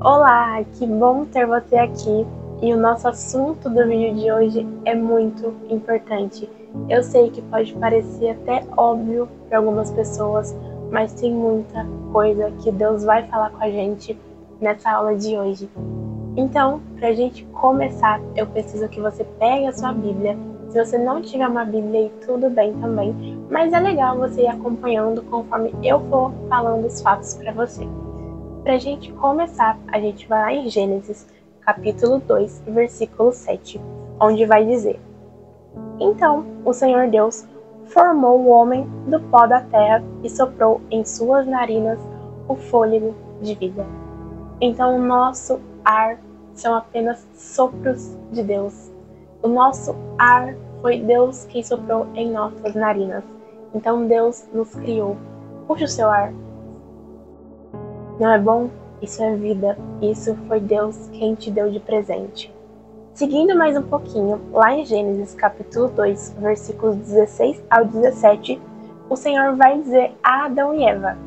Olá, que bom ter você aqui. E o nosso assunto do vídeo de hoje é muito importante. Eu sei que pode parecer até óbvio para algumas pessoas, mas tem muita coisa que Deus vai falar com a gente nessa aula de hoje. Então, para a gente começar, eu preciso que você pegue a sua Bíblia. Se você não tiver uma Bíblia, aí tudo bem também, mas é legal você ir acompanhando conforme eu for falando os fatos para você. Para a gente começar, a gente vai lá em Gênesis, capítulo 2, versículo 7, onde vai dizer: Então o Senhor Deus formou o homem do pó da terra e soprou em suas narinas o fôlego de vida. Então o nosso ar são apenas sopros de Deus. O nosso ar foi Deus quem soprou em nossas narinas. Então Deus nos criou. Puxa o seu ar. Não é bom? Isso é vida. Isso foi Deus quem te deu de presente. Seguindo mais um pouquinho, lá em Gênesis capítulo 2, versículos 16 ao 17, o Senhor vai dizer a Adão e Eva: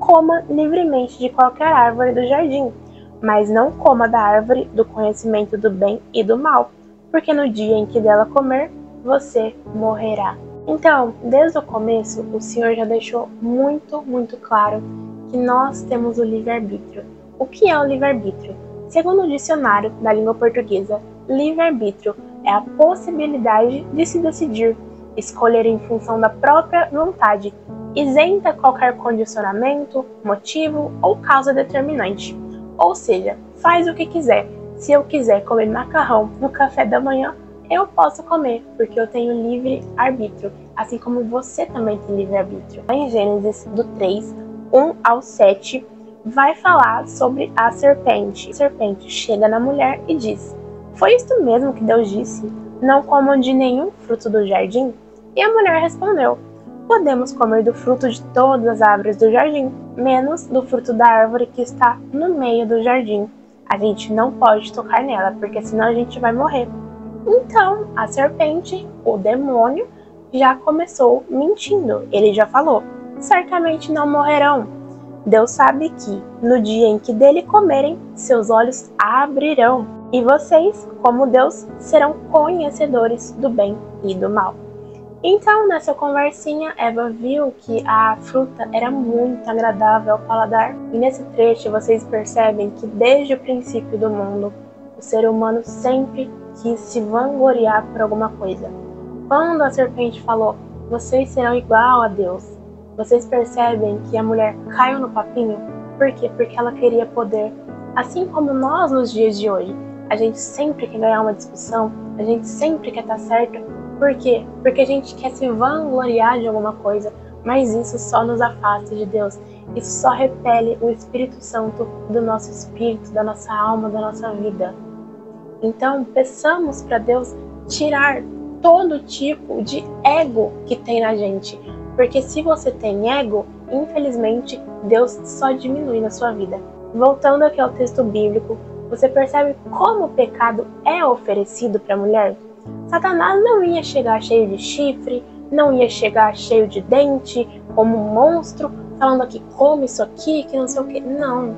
Coma livremente de qualquer árvore do jardim, mas não coma da árvore do conhecimento do bem e do mal, porque no dia em que dela comer, você morrerá. Então, desde o começo, o Senhor já deixou muito claro que nós temos o livre-arbítrio. O que é o livre-arbítrio? Segundo o dicionário da língua portuguesa, livre-arbítrio é a possibilidade de se decidir, escolher em função da própria vontade, isenta qualquer condicionamento, motivo ou causa determinante. Ou seja, faz o que quiser. Se eu quiser comer macarrão no café da manhã, eu posso comer, porque eu tenho livre-arbítrio, assim como você também tem livre-arbítrio. Em Gênesis do 3, 1 ao 7, vai falar sobre a serpente. A serpente chega na mulher e diz: Foi isto mesmo que Deus disse? Não comam de nenhum fruto do jardim? E a mulher respondeu: Podemos comer do fruto de todas as árvores do jardim, menos do fruto da árvore que está no meio do jardim. A gente não pode tocar nela, porque senão a gente vai morrer. Então, a serpente, o demônio, já começou mentindo. Ele já falou: Certamente não morrerão. Deus sabe que, no dia em que dele comerem, seus olhos abrirão, e vocês, como Deus, serão conhecedores do bem e do mal. Então, nessa conversinha, Eva viu que a fruta era muito agradável ao paladar. E nesse trecho vocês percebem que desde o princípio do mundo, o ser humano sempre quis se vangloriar por alguma coisa. Quando a serpente falou: Vocês serão igual a Deus, vocês percebem que a mulher caiu no papinho? Por quê? Porque ela queria poder. Assim como nós nos dias de hoje, a gente sempre quer ganhar uma discussão, a gente sempre quer estar certo. Por quê? Porque a gente quer se vangloriar de alguma coisa, mas isso só nos afasta de Deus. Isso só repele o Espírito Santo do nosso espírito, da nossa alma, da nossa vida. Então, peçamos para Deus tirar todo tipo de ego que tem na gente. Porque se você tem ego, infelizmente, Deus só diminui na sua vida. Voltando aqui ao texto bíblico, você percebe como o pecado é oferecido para a mulher? Satanás não ia chegar cheio de chifre, não ia chegar cheio de dente, como um monstro, falando que come isso aqui, que não sei o que. Não,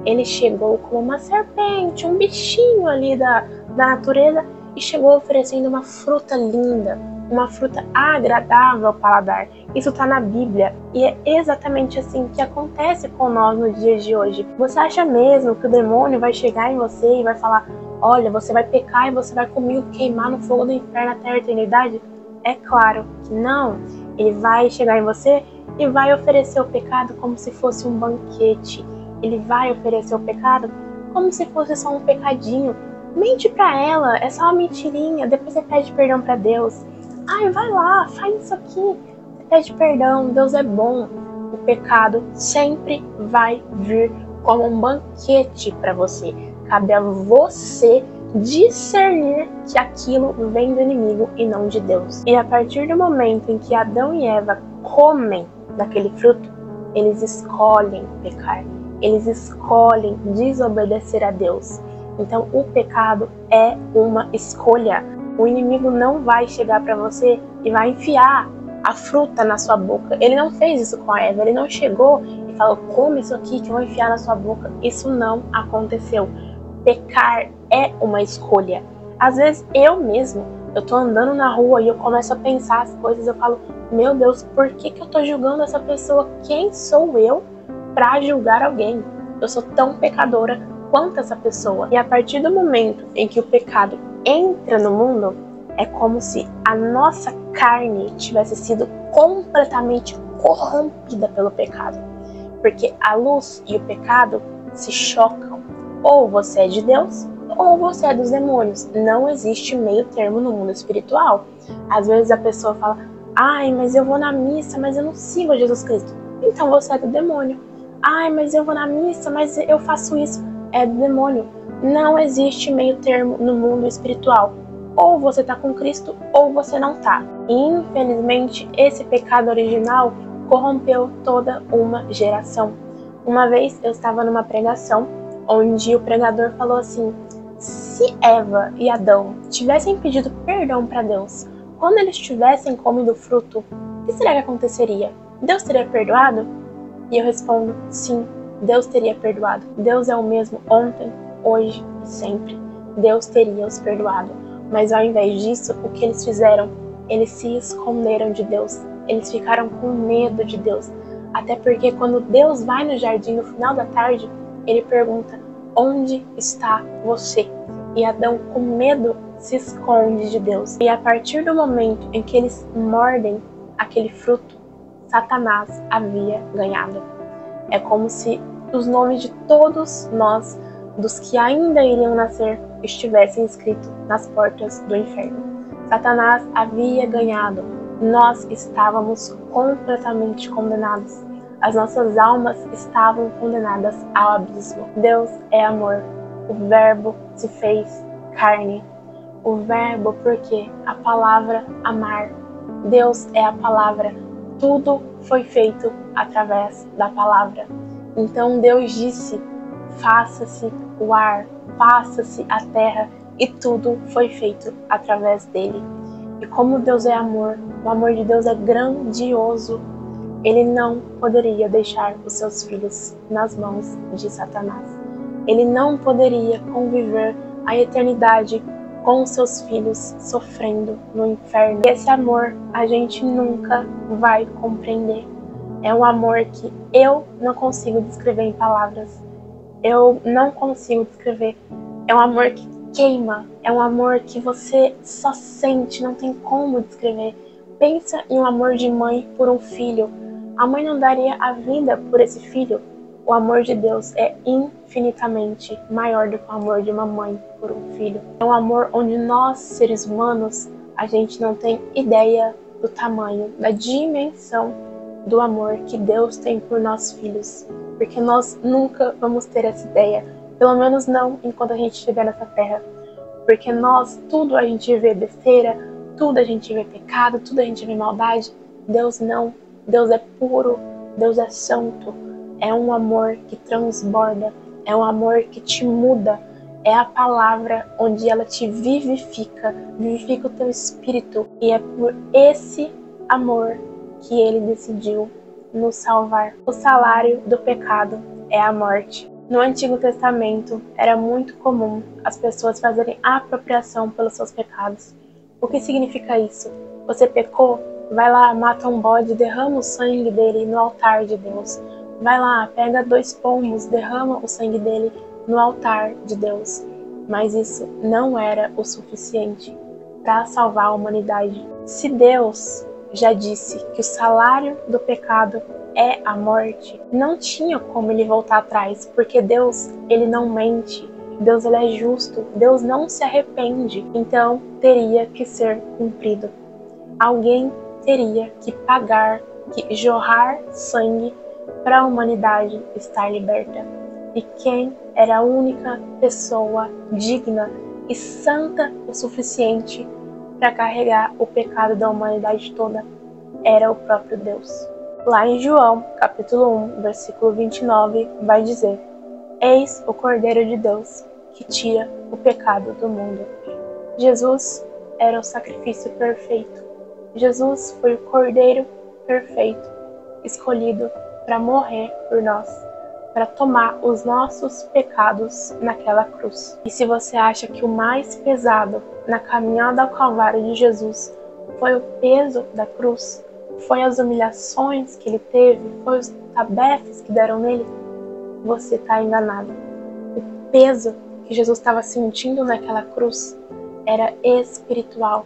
ele chegou como uma serpente, um bichinho ali da natureza, e chegou oferecendo uma fruta linda, uma fruta agradável ao paladar. Isso está na Bíblia e é exatamente assim que acontece com nós nos dias de hoje. Você acha mesmo que o demônio vai chegar em você e vai falar: olha, você vai pecar e você vai comigo queimar no fogo do inferno até a eternidade? É claro que não. Ele vai chegar em você e vai oferecer o pecado como se fosse um banquete. Ele vai oferecer o pecado como se fosse só um pecadinho. Mente pra ela, é só uma mentirinha, depois você pede perdão pra Deus. Ai, vai lá, faz isso aqui. Você pede perdão, Deus é bom. O pecado sempre vai vir como um banquete para você. Cabe a você discernir que aquilo vem do inimigo e não de Deus. E a partir do momento em que Adão e Eva comem daquele fruto, eles escolhem pecar. Eles escolhem desobedecer a Deus. Então, o pecado é uma escolha. O inimigo não vai chegar para você e vai enfiar a fruta na sua boca. Ele não fez isso com a Eva. Ele não chegou e e falou, come isso aqui que eu vou enfiar na sua boca. Isso não aconteceu. Pecar é uma escolha. Às vezes eu tô andando na rua e eu começo a pensar as coisas, eu falo, meu Deus, por que eu tô julgando essa pessoa? Quem sou eu para julgar alguém? Eu sou tão pecadora quanto essa pessoa. E a partir do momento em que o pecado entra no mundo, é como se a nossa carne tivesse sido completamente corrompida pelo pecado. Porque a luz e o pecado se chocam. Ou você é de Deus, ou você é dos demônios. Não existe meio termo no mundo espiritual. Às vezes a pessoa fala, ai, mas eu vou na missa, mas eu não sigo a Jesus Cristo. Então você é do demônio. Ai, mas eu vou na missa, mas eu faço isso. É do demônio. Não existe meio termo no mundo espiritual. Ou você está com Cristo, ou você não está. E infelizmente, esse pecado original corrompeu toda uma geração. Uma vez eu estava numa pregação, onde o pregador falou assim, se Eva e Adão tivessem pedido perdão para Deus, quando eles tivessem comido o fruto, o que será que aconteceria? Deus teria perdoado? E eu respondo, sim, Deus teria perdoado. Deus é o mesmo ontem, hoje e sempre. Deus teria os perdoado. Mas ao invés disso, o que eles fizeram? Eles se esconderam de Deus. Eles ficaram com medo de Deus. Até porque quando Deus vai no jardim no final da tarde, ele pergunta, onde está você? E Adão, com medo, se esconde de Deus. E a partir do momento em que eles mordem aquele fruto, Satanás havia ganhado. É como se os nomes de todos nós, dos que ainda iriam nascer, estivessem escritos nas portas do inferno. Satanás havia ganhado. Nós estávamos completamente condenados. As nossas almas estavam condenadas ao abismo. Deus é amor. O Verbo se fez carne. O Verbo porque a palavra amar. Deus é a palavra. Tudo foi feito através da palavra. Então Deus disse, faça-se o ar, faça-se a terra, e tudo foi feito através dele. E como Deus é amor, o amor de Deus é grandioso, ele não poderia deixar os seus filhos nas mãos de Satanás. Ele não poderia conviver a eternidade com os seus filhos sofrendo no inferno. E esse amor a gente nunca vai compreender. É um amor que eu não consigo descrever em palavras. Eu não consigo descrever. É um amor que queima. É um amor que você só sente, não tem como descrever. Pensa em um amor de mãe por um filho. A mãe não daria a vida por esse filho. O amor de Deus é infinitamente maior do que o amor de uma mãe por um filho. É um amor onde nós, seres humanos, a gente não tem ideia do tamanho, da dimensão do amor que Deus tem por nossos filhos. Porque nós nunca vamos ter essa ideia. Pelo menos não enquanto a gente estiver nessa terra. Porque nós, tudo a gente vê besteira, tudo a gente vê pecado, tudo a gente vê maldade. Deus não. Deus é puro, Deus é santo. É um amor que transborda, é um amor que te muda. É a palavra onde ela te vivifica, vivifica o teu espírito. E é por esse amor que ele decidiu nos salvar. O salário do pecado é a morte. No Antigo Testamento, era muito comum as pessoas fazerem apropriação pelos seus pecados. O que significa isso? Você pecou? Vai lá, mata um bode, derrama o sangue dele no altar de Deus. Vai lá, pega 2 pombos, derrama o sangue dele no altar de Deus. Mas isso não era o suficiente para salvar a humanidade. Se Deus já disse que o salário do pecado é a morte, não tinha como ele voltar atrás, porque Deus, ele não mente. Deus, ele é justo. Deus não se arrepende. Então, teria que ser cumprido. Alguém teria que pagar, que jorrar sangue para a humanidade estar liberta. E quem era a única pessoa digna e santa o suficiente para carregar o pecado da humanidade toda? Era o próprio Deus. Lá em João, capítulo 1, versículo 29, vai dizer: Eis o Cordeiro de Deus, que tira o pecado do mundo. Jesus era o sacrifício perfeito. Jesus foi o Cordeiro perfeito, escolhido para morrer por nós, para tomar os nossos pecados naquela cruz. E se você acha que o mais pesado na caminhada ao Calvário de Jesus foi o peso da cruz, foi as humilhações que ele teve, foi os tabefes que deram nele, você está enganado. O peso que Jesus estava sentindo naquela cruz era espiritual,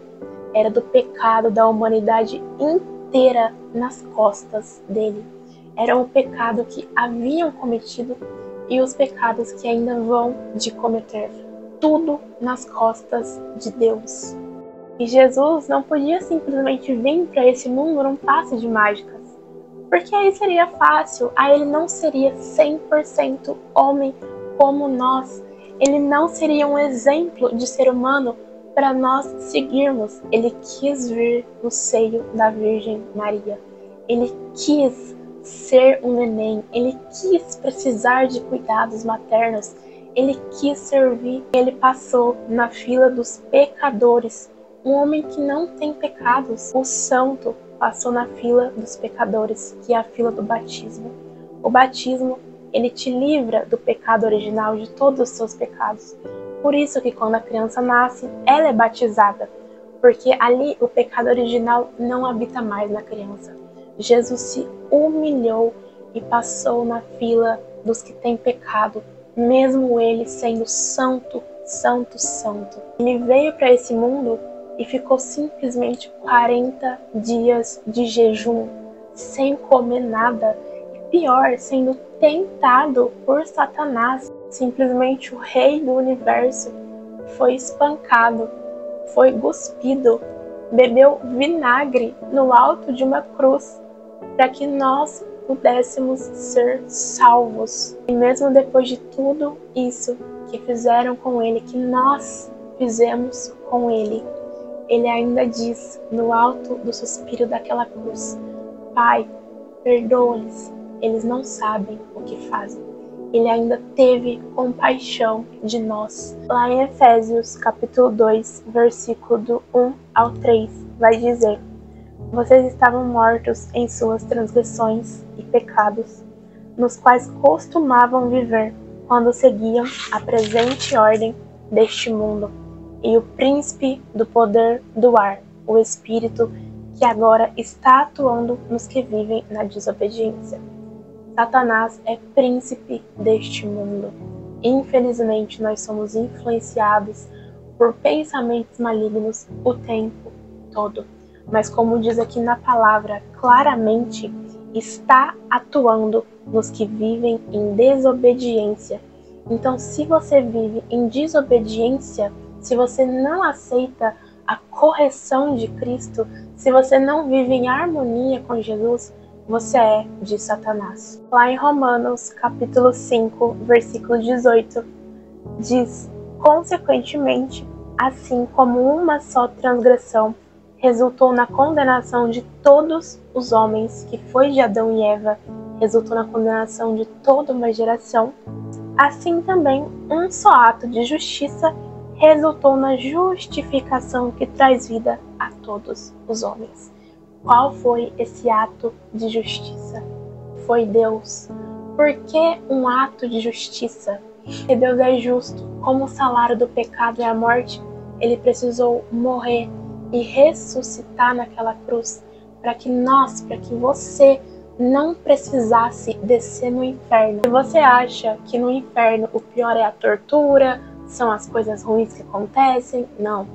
era do pecado da humanidade inteira nas costas dele. Era o pecado que haviam cometido e os pecados que ainda vão de cometer. Tudo nas costas de Deus. E Jesus não podia simplesmente vir para esse mundo num passe de mágicas, porque aí seria fácil, aí ele não seria 100% homem como nós. Ele não seria um exemplo de ser humano para nós seguirmos. Ele quis vir no seio da Virgem Maria. Ele quis ser um neném, ele quis precisar de cuidados maternos, ele quis servir. Ele passou na fila dos pecadores, um homem que não tem pecados. O santo passou na fila dos pecadores, que é a fila do batismo. O batismo, ele te livra do pecado original, de todos os seus pecados. Por isso que quando a criança nasce, ela é batizada, porque ali o pecado original não habita mais na criança. Jesus se humilhou e passou na fila dos que têm pecado, mesmo ele sendo santo, santo, santo. Ele veio para esse mundo e ficou simplesmente 40 dias de jejum, sem comer nada. E pior, sendo tentado por Satanás. Simplesmente o rei do universo foi espancado, foi cuspido, bebeu vinagre no alto de uma cruz, para que nós pudéssemos ser salvos. E mesmo depois de tudo isso que fizeram com ele, que nós fizemos com ele, ele ainda diz, no alto do suspiro daquela cruz: Pai, perdoa-lhes, eles não sabem o que fazem. Ele ainda teve compaixão de nós. Lá em Efésios capítulo 2, versículo do 1 ao 3, vai dizer: Vocês estavam mortos em suas transgressões e pecados, nos quais costumavam viver quando seguiam a presente ordem deste mundo e o príncipe do poder do ar, o Espírito, que agora está atuando nos que vivem na desobediência. Satanás é príncipe deste mundo. Infelizmente, nós somos influenciados por pensamentos malignos o tempo todo. Mas como diz aqui na palavra, claramente está atuando nos que vivem em desobediência. Então, se você vive em desobediência, se você não aceita a correção de Cristo, se você não vive em harmonia com Jesus, você é de Satanás. Lá em Romanos, capítulo 5, versículo 18, diz: Consequentemente, assim como uma só transgressão resultou na condenação de todos os homens, que foi de Adão e Eva, resultou na condenação de toda uma geração, assim também um só ato de justiça resultou na justificação que traz vida a todos os homens. Qual foi esse ato de justiça? Foi Deus. Por que um ato de justiça? Porque Deus é justo. Como o salário do pecado é a morte, ele precisou morrer e ressuscitar naquela cruz para que você não precisasse descer no inferno. Se você acha que no inferno o pior é a tortura, são as coisas ruins que acontecem, não.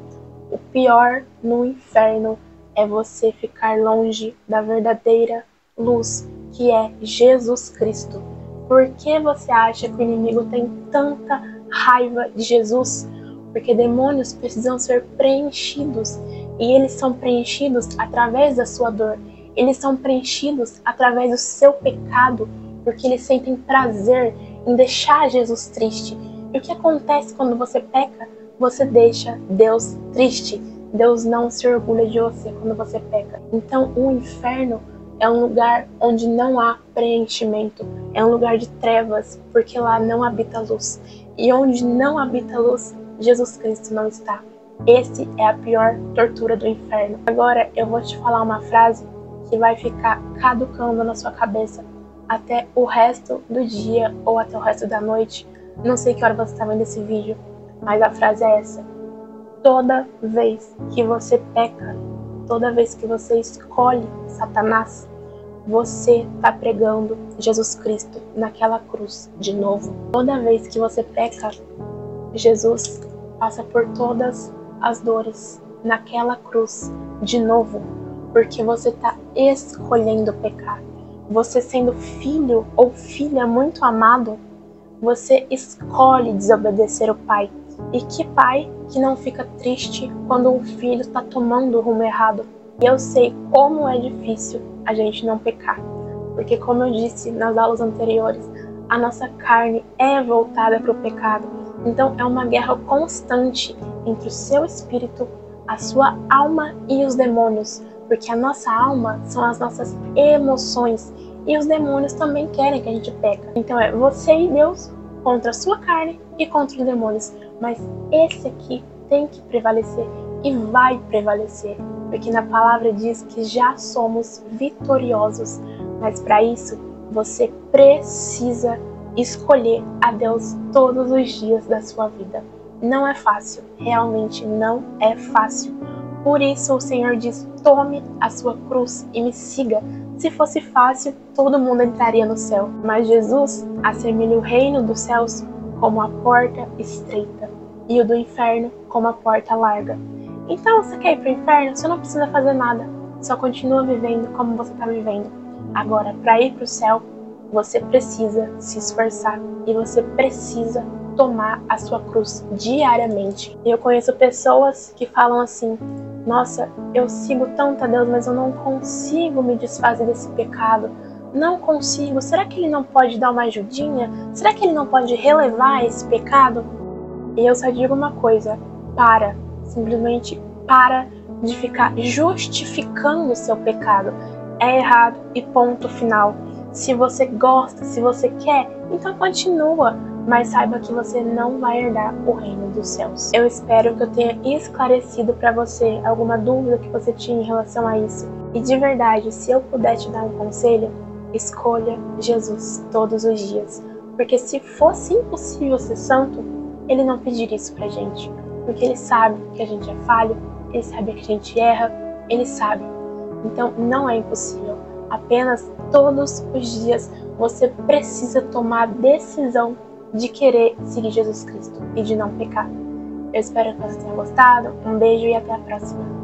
O pior no inferno é você ficar longe da verdadeira luz, que é Jesus Cristo. Por que você acha que o inimigo tem tanta raiva de Jesus? Porque demônios precisam ser preenchidos, e eles são preenchidos através da sua dor. Eles são preenchidos através do seu pecado, porque eles sentem prazer em deixar Jesus triste. E o que acontece quando você peca? Você deixa Deus triste. Deus não se orgulha de você quando você peca. Então o inferno é um lugar onde não há preenchimento. É um lugar de trevas, porque lá não habita luz. E onde não habita luz, Jesus Cristo não está. Esse é a pior tortura do inferno. Agora eu vou te falar uma frase que vai ficar caducando na sua cabeça até o resto do dia ou até o resto da noite. Não sei que hora você está vendo esse vídeo, mas a frase é essa: toda vez que você peca, toda vez que você escolhe Satanás, você está pregando Jesus Cristo naquela cruz de novo. Toda vez que você peca, Jesus passa por todas as dores naquela cruz de novo, porque você está escolhendo pecar. Você sendo filho ou filha muito amado, você escolhe desobedecer o pai. E que pai que não fica triste quando um filho está tomando o rumo errado? E eu sei como é difícil a gente não pecar, porque como eu disse nas aulas anteriores, a nossa carne é voltada para o pecado. Então é uma guerra constante entre o seu espírito, a sua alma e os demônios, porque a nossa alma são as nossas emoções e os demônios também querem que a gente peca. Então é você e Deus contra a sua carne e contra os demônios. Mas esse aqui tem que prevalecer e vai prevalecer, porque na palavra diz que já somos vitoriosos. Mas para isso você precisa escolher a Deus todos os dias da sua vida. Não é fácil, realmente não é fácil. Por isso o Senhor diz: tome a sua cruz e me siga. Se fosse fácil, todo mundo entraria no céu. Mas Jesus assemelha o reino dos céus como a porta estreita e o do inferno como a porta larga. Então você quer ir para o inferno? Você não precisa fazer nada. Só continua vivendo como você está vivendo. Agora, para ir para o céu, você precisa se esforçar e você precisa tomar a sua cruz diariamente. E eu conheço pessoas que falam assim: nossa, eu sigo tanto a Deus, mas eu não consigo me desfazer desse pecado. Não consigo. Será que ele não pode dar uma ajudinha? Será que ele não pode relevar esse pecado? E eu só digo uma coisa: para. Simplesmente para de ficar justificando o seu pecado. É errado e ponto final. Se você gosta, se você quer, então continua. Mas saiba que você não vai herdar o reino dos céus. Eu espero que eu tenha esclarecido para você alguma dúvida que você tinha em relação a isso. E de verdade, se eu puder te dar um conselho, escolha Jesus todos os dias. Porque se fosse impossível ser santo, ele não pediria isso pra gente. Porque ele sabe que a gente é falho, ele sabe que a gente erra, ele sabe. Então não é impossível. Apenas todos os dias você precisa tomar a decisão de querer seguir Jesus Cristo e de não pecar. Eu espero que você tenha gostado. Um beijo e até a próxima.